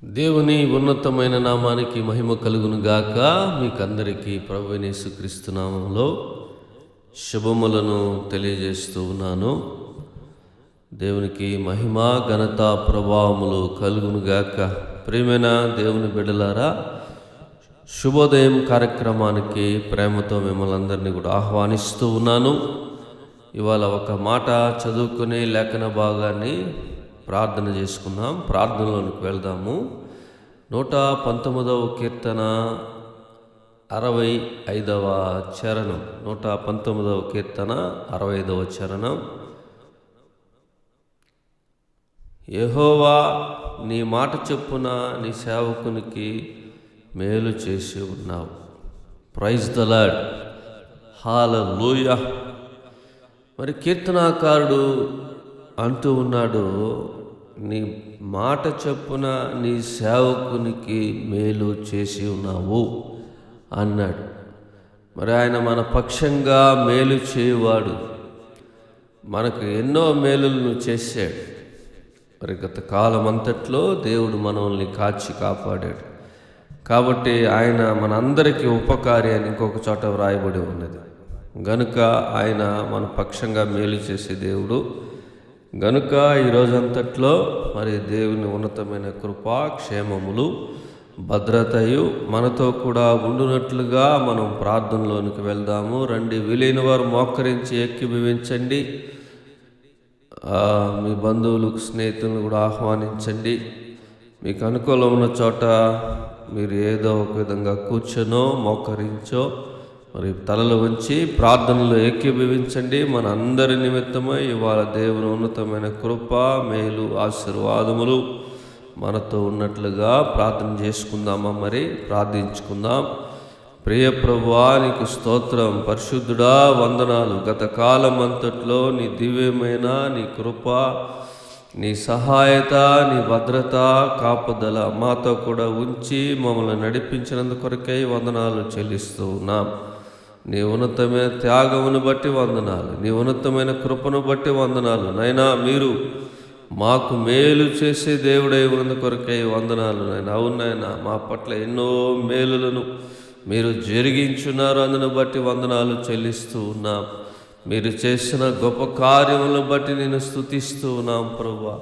దేవుని ఉన్నతమైన నామానికి మహిమ కలుగును గాక. మీకందరికీ ప్రభువైన యేసుక్రీస్తు నామములో శుభములను తెలియజేస్తూ ఉన్నాను. దేవునికి మహిమ ఘనత ప్రభావములు కలుగును గాక. ప్రియమైన దేవుని బిడ్డలారా, శుభోదయం కార్యక్రమానికి ప్రేమతో మిమ్మల్ని అందరినీ కూడా ఆహ్వానిస్తూ ఉన్నాను. ఇవాళ ఒక మాట చదువుకునే లేఖన భాగాన్ని ప్రార్థన చేసుకుందాం. ప్రార్థనలోనికి వెళ్దాము. 119వ కీర్తన 65వ చరణం. 119వ కీర్తన 65వ చరణం. యెహోవా, నీ మాట చొప్పున నీ సేవకునికి మేలు చేసి ఉన్నావు. Praise the lord. హల్లెలూయా. మరి కీర్తనాకారుడు అంటూ ఉన్నాడు, నీ మాట చొప్పున నీ సేవకునికి మేలు చేసి ఉన్నావు అన్నాడు. మరి ఆయన మన పక్షంగా మేలు చేయువాడు. మనకు ఎన్నో మేలులను చేశాడు. మరి గత కాలం అంతట్లో దేవుడు మనల్ని కాచి కాపాడాడు. కాబట్టి ఆయన మనందరికీ ఉపకారి అని ఇంకొక చోట వ్రాయబడి ఉన్నది. గనుక ఆయన మన పక్షంగా మేలు చేసే దేవుడు. గనుక ఈ రోజంతట్లో మరి దేవుని ఉన్నతమైన కృపా క్షేమములు భద్రతయు మనతో కూడా ఉండునట్లుగా మనం ప్రార్థనలోనికి వెళ్దాము. రండి, వీలైన వారు మోకరించి ఏకీభవించండి. మీ బంధువులకు స్నేహితులను కూడా ఆహ్వానించండి. మీకు అనుకూలం ఉన్న చోట మీరు ఏదో ఒక విధంగా కూర్చొనో మోకరించో మరి తలలు వంచి ప్రార్థనలో ఏకీభవించండి. మన అందరి నిమిత్తమై ఇవాళ దేవుని ఉన్నతమైన కృప, మేలు, ఆశీర్వాదములు మనతో ఉన్నట్లుగా ప్రార్థన చేసుకుందామా? మరి ప్రార్థించుకుందాం. ప్రియ ప్రభువా, నీకు స్తోత్రం. పరిశుద్ధుడా, వందనాలు. గత కాలం అంతట్లో నీ దివ్యమైన నీ కృప, నీ సహాయత, నీ భద్రత, కాపుదల మాతో కూడా ఉంచి మమ్మల్ని నడిపించినందు కొరకై వందనాలు చెల్లిస్తూ ఉన్నాం. నీ ఉన్నతమైన త్యాగమును బట్టి వందనాలు, నీ ఉన్నతమైన కృపను బట్టి వందనాలు. నైనా మీరు మాకు మేలు చేసే దేవుడై ఉన్నందు కొరకై వందనాలు నాయన. అవును నాయన, మా పట్ల ఎన్నో మేలులను మీరు జరిగించున్నారు. అందును బట్టి వందనాలు చెల్లిస్తూ ఉన్నాం. మీరు చేసిన గొప్ప కార్యములను బట్టి నేను స్తుతిస్తూ ఉన్నాం ప్రభువా.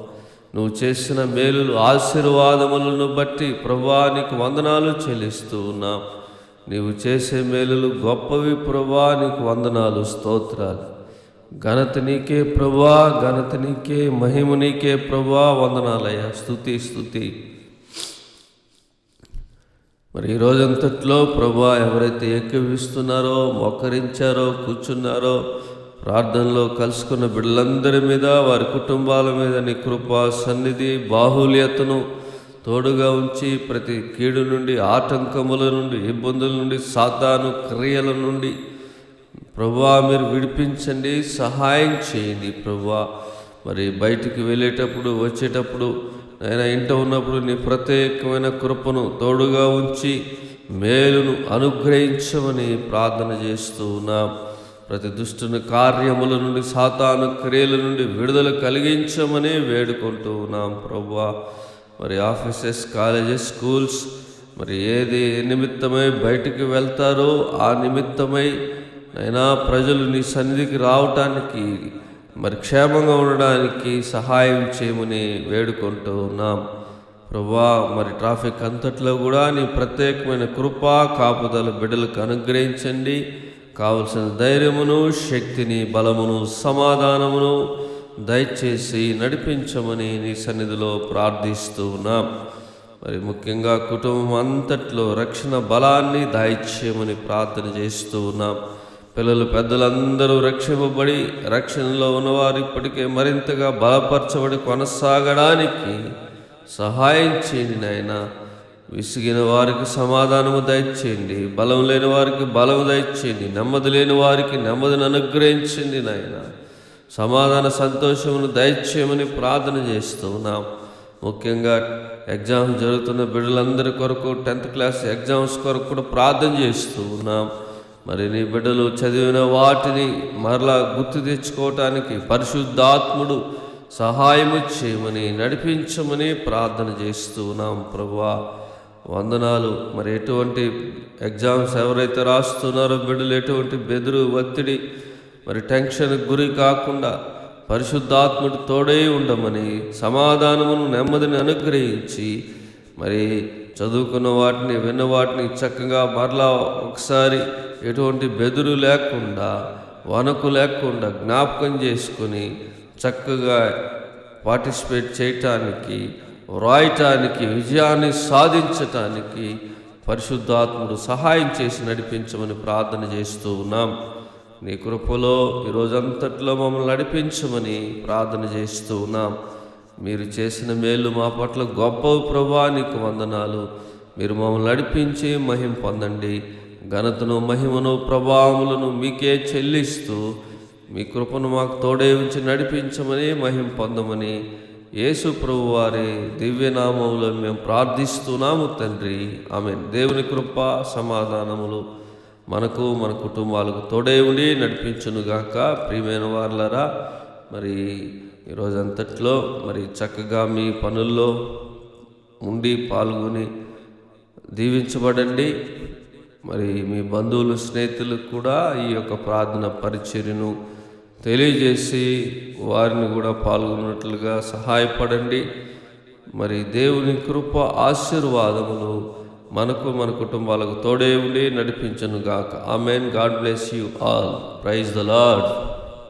నువ్వు చేసిన మేలులు, ఆశీర్వాదములను బట్టి ప్రభువా నీకు వందనాలు చెల్లిస్తూ ఉన్నాం. నీవు చేసే మేలులు గొప్పవి ప్రభువా, నీకు వందనాలు, స్తోత్రాలు. ఘనత నీకే ప్రభువా, ఘనత నీకే, మహిమ నీకే ప్రభువా, వందనాలయ్యా. స్తుతి స్తుతి. మరి ఈ రోజంతట్లో ప్రభువా ఎవరైతే ఏకీభవిస్తున్నారో, మోకరించారో, కూర్చున్నారో, ప్రార్థనలో కలుసుకున్న బిడ్డలందరి మీద, వారి కుటుంబాల మీద నీ కృపా సన్నిధి బాహుల్యతను తోడుగా ఉంచి ప్రతి కీడు నుండి, ఆటంకముల నుండి, ఇబ్బందుల నుండి, సాతాను క్రియల నుండి ప్రభువా మీరు విడిపించండి, సహాయం చేయండి ప్రభువా. మరి బయటికి వెళ్ళేటప్పుడు, వచ్చేటప్పుడు, ఆయన ఇంట ఉన్నప్పుడు నీ ప్రత్యేకమైన కృపను తోడుగా ఉంచి మేలును అనుగ్రహించమని ప్రార్థన చేస్తూ ఉన్నాం. ప్రతి దుష్టుని కార్యముల నుండి, సాతాను క్రియల నుండి విడుదల కలిగించమని వేడుకుంటూ ఉన్నాం ప్రభువా. మరి ఆఫీసెస్, కాలేజెస్, స్కూల్స్ మరి ఏది నిమిత్తమై బయటికి వెళ్తారో ఆ నిమిత్తమై అయినా ప్రజలు నీ సన్నిధికి రావటానికి, మరి క్షేమంగా ఉండడానికి సహాయం చేయమని వేడుకుంటూ ఉన్నాం ప్రభువా. మరి ట్రాఫిక్ అంతట్లో కూడా నీ ప్రత్యేకమైన కృపా కాపుదల బిడ్డలకు అనుగ్రహించండి. కావలసిన ధైర్యమును, శక్తిని, బలమును, సమాధానమును దయచేసి నడిపించమని నీ సన్నిధిలో ప్రార్థిస్తూ ఉన్నాం. మరి ముఖ్యంగా కుటుంబం అంతట్లో రక్షణ బలాన్ని దయచేయమని ప్రార్థన చేస్తూ ఉన్నాం. పిల్లలు, పెద్దలందరూ రక్షింపబడి రక్షణలో ఉన్నవారు ఇప్పటికే మరింతగా బలపరచబడి కొనసాగడానికి సహాయం చేయండి నాయన. విసిగిన వారికి సమాధానము దయచేయండి, బలం లేని వారికి బలము దయచేయండి, నెమ్మది లేని వారికి నెమ్మదిని అనుగ్రహించండి నాయన. సమాధాన సంతోషమును దయచేయమని ప్రార్థన చేస్తూ ఉన్నాం. ముఖ్యంగా ఎగ్జామ్స్ జరుగుతున్న బిడ్డలందరి కొరకు, 10th క్లాస్ ఎగ్జామ్స్ కొరకు కూడా ప్రార్థన చేస్తూ ఉన్నాం. మరి నీ బిడ్డలు చదివిన వాటిని మరలా గుర్తు తెచ్చుకోవటానికి పరిశుద్ధాత్ముడు సహాయము చేయమని నడిపించమని ప్రార్థన చేస్తూ ఉన్నాం ప్రభువా. వందనాలు. మరి ఎటువంటి ఎగ్జామ్స్ ఎవరైతే రాస్తున్నారో బిడ్డలు ఎటువంటి బెదురు ఒత్తిడి మరి టెన్షన్కి గురి కాకుండా పరిశుద్ధాత్ముడు తోడై ఉండమని, సమాధానమును నెమ్మదిని అనుగ్రహించి మరి చదువుకున్న వాటిని విన్న వాటిని చక్కగా మరలా ఒకసారి ఎటువంటి బెదురు లేకుండా వణకు లేకుండా జ్ఞాపకం చేసుకొని చక్కగా పార్టిసిపేట్ చేయటానికి, వ్రాయటానికి, విజయాన్ని సాధించటానికి పరిశుద్ధాత్ముడు సహాయం చేసి నడిపించమని ప్రార్థన చేస్తూ ఉన్నాం. నీ కృపలో ఈరోజంతట్లో మమ్మల్ని నడిపించమని ప్రార్థన చేస్తూ ఉన్నాం. మీరు చేసిన మేలు మా పట్ల గొప్ప ప్రభువా, నీకు వందనాలు. మీరు మమ్మల్ని నడిపించి మహిమ పొందండి. ఘనతను, మహిమను, ప్రభావములను మీకే చెల్లిస్తూ మీ కృపను మాకు తోడే ఉంచి నడిపించమని, మహిమ పొందమని యేసు ప్రభు వారి దివ్యనామములో మేము ప్రార్థిస్తున్నాము తండ్రి. ఆమేన్. దేవుని కృప సమాధానములు మనకు మన కుటుంబాలకు తోడే ఉండి నడిపించునుగాక. ప్రియమైన వారలారా, మరి ఈరోజంతట్లో మరి చక్కగా మీ పనుల్లో ఉండి పాల్గొని దీవించబడండి. మరి మీ బంధువులు, స్నేహితులకు కూడా ఈ యొక్క ప్రార్థన పరిచర్యను తెలియజేసి వారిని కూడా పాల్గొన్నట్లుగా సహాయపడండి. మరి దేవుని కృప ఆశీర్వాదములు మనకు మన కుటుంబాలకు తోడే ఉండి నడిపించునుగాక. Amen. God bless you all. Praise the lord.